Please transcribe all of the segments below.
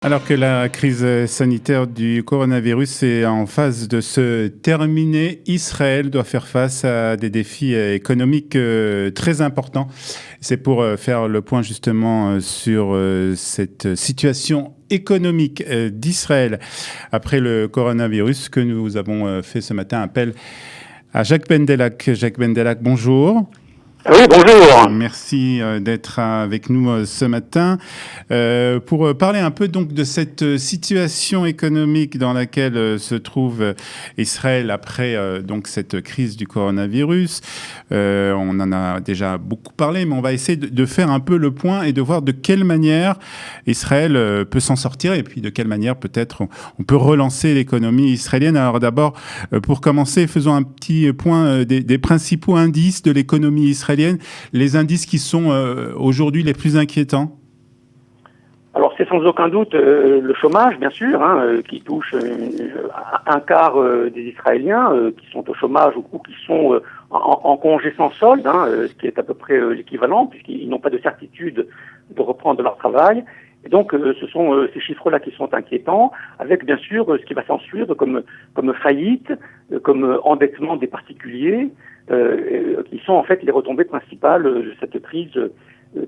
Alors que la crise sanitaire du coronavirus est en phase de se terminer, Israël doit faire face à des défis économiques très importants. C'est pour faire le point justement sur cette situation économique d'Israël après le coronavirus que nous avons fait ce matin appel à Jacques Bendelack. Jacques Bendelack, bonjour. Oui, bonjour. Merci d'être avec nous ce matin pour parler un peu donc de cette situation économique dans laquelle se trouve Israël après donc cette crise du coronavirus. On en a déjà beaucoup parlé, mais on va essayer de faire un peu le point et de voir de quelle manière Israël peut s'en sortir et puis de quelle manière peut-être on peut relancer l'économie israélienne. Alors d'abord, pour commencer, faisons un petit point des principaux indices de l'économie israélienne. Les indices qui sont aujourd'hui les plus inquiétants? Alors c'est sans aucun doute le chômage, bien sûr, qui touche un quart des Israéliens qui sont au chômage ou qui sont en congé sans solde, ce qui est à peu près l'équivalent, puisqu'ils n'ont pas de certitude de reprendre leur travail. Et donc ce sont ces chiffres-là qui sont inquiétants, avec bien sûr ce qui va s'en suivre comme faillite, comme endettement des particuliers, qui sont en fait les retombées principales de cette crise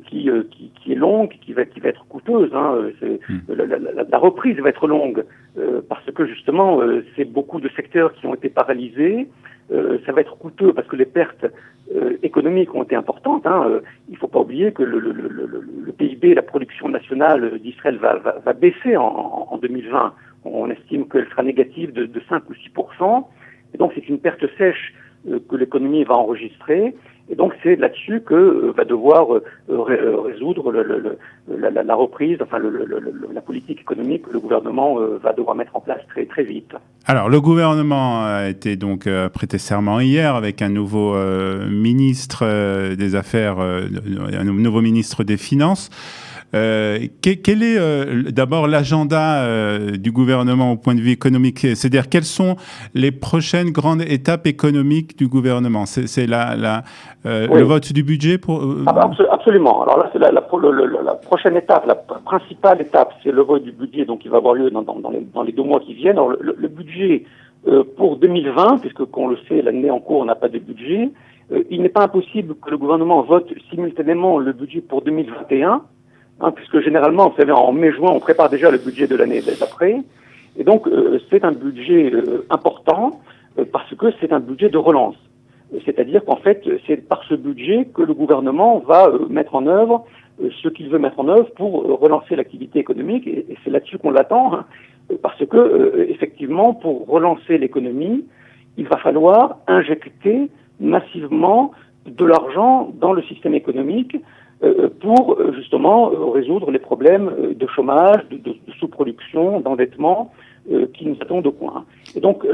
qui est longue, qui va être coûteuse. La reprise va être longue parce que justement c'est beaucoup de secteurs qui ont été paralysés. Ça va être coûteux parce que les pertes économiques ont été importantes. Il ne faut pas oublier que le PIB, la production nationale d'Israël va baisser en 2020. On estime qu'elle sera négative de 5 ou 6%. Et donc c'est une perte sèche que l'économie va enregistrer. Et donc c'est là-dessus que va devoir résoudre la reprise, la politique économique que le gouvernement va devoir mettre en place très très vite. Alors le gouvernement a été donc prêté serment hier avec un nouveau ministre des Affaires, un nouveau ministre des Finances. Quel est d'abord l'agenda du gouvernement au point de vue économique? C'est-à-dire quelles sont les prochaines grandes étapes économiques du gouvernement? C'est Oui. le vote du budget pour Absolument. Alors là, c'est la prochaine étape, la principale étape, c'est le vote du budget, donc qui va avoir lieu dans les 2 mois qui viennent. Alors le budget pour 2020, puisque qu'on le sait, l'année en cours n'a pas de budget, il n'est pas impossible que le gouvernement vote simultanément le budget pour 2021. Puisque généralement, vous savez, en mai-juin, on prépare déjà le budget de l'année d'après. Et donc, c'est un budget important parce que c'est un budget de relance. C'est-à-dire qu'en fait, c'est par ce budget que le gouvernement va mettre en œuvre ce qu'il veut mettre en œuvre pour relancer l'activité économique. Et c'est là-dessus qu'on l'attend, parce que, effectivement, pour relancer l'économie, il va falloir injecter massivement de l'argent dans le système économique pour justement résoudre les problèmes de chômage, de sous-production, d'endettement qui nous attendent au coin. Et donc,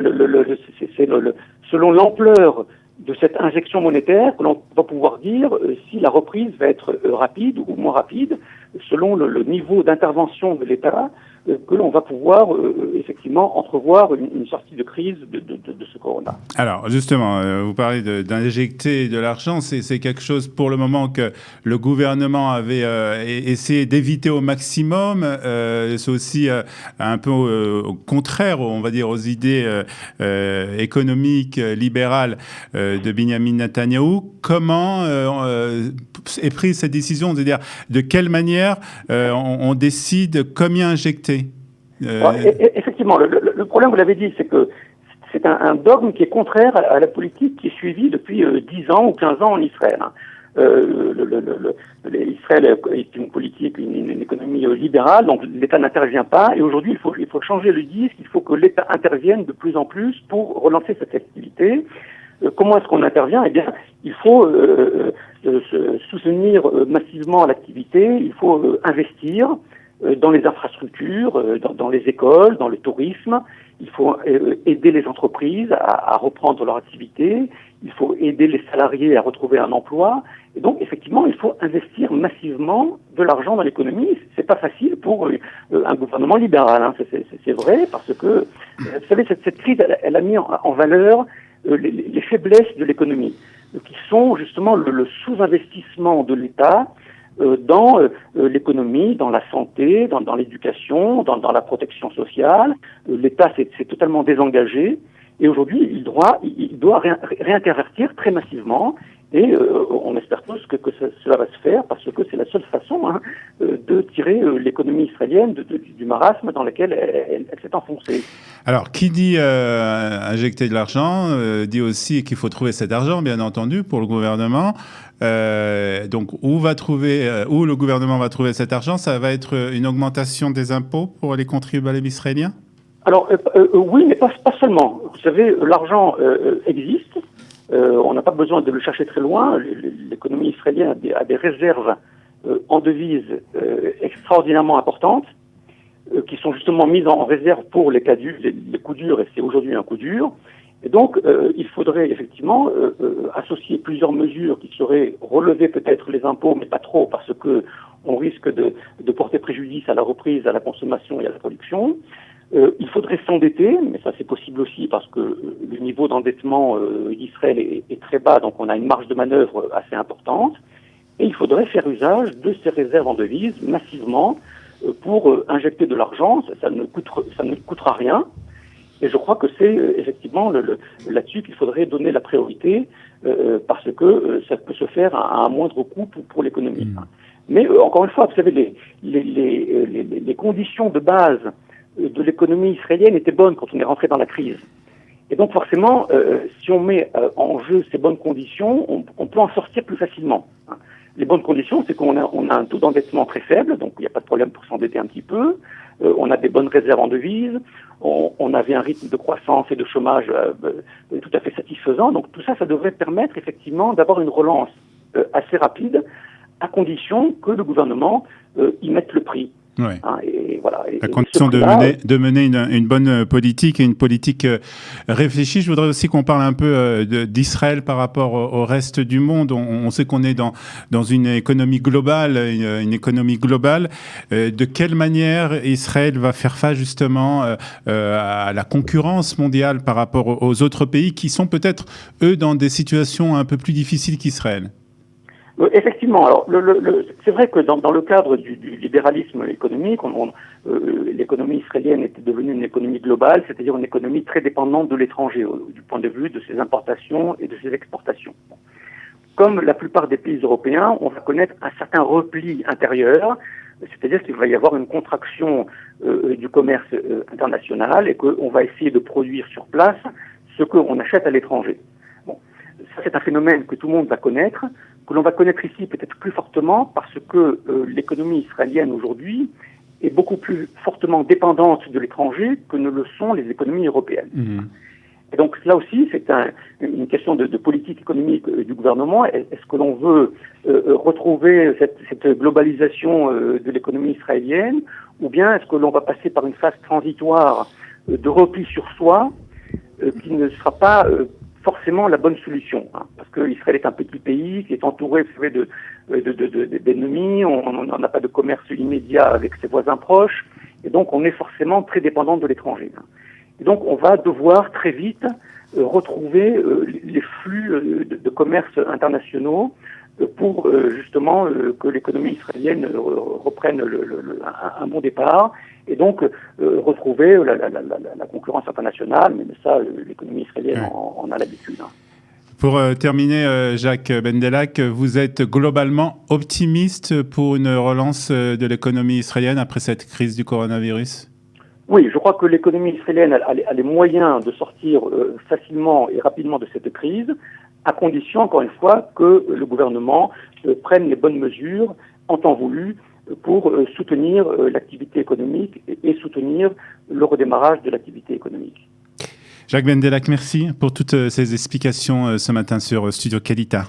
selon l'ampleur de cette injection monétaire que l'on va pouvoir dire si la reprise va être rapide ou moins rapide, selon le niveau d'intervention de l'État, que l'on va pouvoir effectivement entrevoir une sortie de crise de ce corona. Alors justement, vous parlez d'injecter de l'argent, c'est quelque chose pour le moment que le gouvernement avait essayé d'éviter au maximum. C'est aussi un peu au contraire, on va dire, aux idées économiques, libérales de Benjamin Netanyahou. Comment est prise cette décision? C'est-à-dire de quelle manière on décide combien injecter? Alors, effectivement, le problème, vous l'avez dit, c'est que c'est un dogme qui est contraire à la politique qui est suivie depuis 10 ans ou 15 ans en Israël. Israël est une politique, une économie libérale, donc l'État n'intervient pas. Et aujourd'hui, il faut changer le disque, il faut que l'État intervienne de plus en plus pour relancer cette activité. Comment est-ce qu'on intervient? Eh bien, il faut soutenir massivement l'activité, il faut investir dans les infrastructures, dans les écoles, dans le tourisme. Il faut aider les entreprises à reprendre leur activité. Il faut aider les salariés à retrouver un emploi. Et donc, effectivement, il faut investir massivement de l'argent dans l'économie. C'est pas facile pour un gouvernement libéral. C'est vrai, parce que, vous savez, cette crise, elle a mis en valeur les faiblesses de l'économie, qui sont justement le sous-investissement de l'État dans l'économie, dans la santé, dans l'éducation, dans la protection sociale. L'État s'est totalement désengagé et aujourd'hui il doit réintervertir très massivement et on espère tous que cela va se faire parce que c'est la seule façon de tirer l'économie israélienne du marasme dans lequel elle s'est enfoncée. Alors, qui dit injecter de l'argent, dit aussi qu'il faut trouver cet argent, bien entendu, pour le gouvernement. Donc, où le gouvernement va trouver cet argent? Ça va être une augmentation des impôts pour les contribuables israéliens? Alors, oui, mais pas seulement. Vous savez, l'argent existe. On n'a pas besoin de le chercher très loin. L'économie israélienne a des réserves en devises extraordinairement importantes qui sont justement mises en réserve pour les cas durs, les coups durs, et c'est aujourd'hui un coup dur. Et donc, il faudrait effectivement associer plusieurs mesures qui seraient relever peut-être les impôts, mais pas trop, parce que on risque de porter préjudice à la reprise, à la consommation et à la production. Il faudrait s'endetter, mais ça c'est possible aussi parce que le niveau d'endettement d'Israël est très bas, donc on a une marge de manœuvre assez importante. Et il faudrait faire usage de ces réserves en devises massivement pour injecter de l'argent. Ça ne coûtera rien. Et je crois que c'est effectivement là-dessus qu'il faudrait donner la priorité parce que ça peut se faire à un moindre coût pour l'économie. Mais encore une fois, vous savez, les conditions de base de l'économie israélienne étaient bonnes quand on est rentré dans la crise. Et donc forcément, si on met en jeu ces bonnes conditions, on peut en sortir plus facilement. Les bonnes conditions, c'est qu'on a un taux d'endettement très faible, donc il n'y a pas de problème pour s'endetter un petit peu. On a des bonnes réserves en devises. On avait un rythme de croissance et de chômage tout à fait satisfaisant. Donc tout ça, ça devrait permettre effectivement d'avoir une relance assez rapide, à condition que le gouvernement y mette le prix. Ouais. Et voilà. À condition de mener une bonne politique et une politique réfléchie. Je voudrais aussi qu'on parle un peu d'Israël par rapport au reste du monde. On sait qu'on est dans une économie globale, une économie globale. De quelle manière Israël va faire face justement à la concurrence mondiale par rapport aux autres pays qui sont peut-être, eux, dans des situations un peu plus difficiles qu'Israël? Effectivement. Alors, c'est vrai que dans le cadre du libéralisme économique, l'économie israélienne était devenue une économie globale, c'est-à-dire une économie très dépendante de l'étranger, du point de vue de ses importations et de ses exportations. Comme la plupart des pays européens, on va connaître un certain repli intérieur, c'est-à-dire qu'il va y avoir une contraction du commerce international et qu'on va essayer de produire sur place ce qu'on achète à l'étranger. Bon, ça c'est un phénomène que tout le monde va connaître, que l'on va connaître ici peut-être plus fortement parce que l'économie israélienne aujourd'hui est beaucoup plus fortement dépendante de l'étranger que ne le sont les économies européennes. Et donc là aussi, c'est une question de politique économique du gouvernement. Est-ce que l'on veut retrouver cette globalisation de l'économie israélienne ou bien est-ce que l'on va passer par une phase transitoire de repli sur soi qui ne sera pas forcément la bonne solution, parce que Israël est un petit pays qui est entouré, vous savez, d'ennemis, on n'a pas de commerce immédiat avec ses voisins proches, et donc on est forcément très dépendant de l'étranger. Et donc on va devoir très vite retrouver les flux de commerce internationaux pour justement que l'économie israélienne reprenne un bon départ et donc retrouver la concurrence internationale, mais ça, l'économie israélienne en a l'habitude. Pour terminer, Jacques Bendelak, vous êtes globalement optimiste pour une relance de l'économie israélienne après cette crise du coronavirus ? Oui, je crois que l'économie israélienne a les moyens de sortir facilement et rapidement de cette crise, à condition, encore une fois, que le gouvernement prenne les bonnes mesures en temps voulu pour soutenir l'activité économique et soutenir le redémarrage de l'activité économique. Jacques Bendelak, merci pour toutes ces explications ce matin sur Studio Kalita.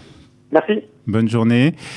Merci. Bonne journée.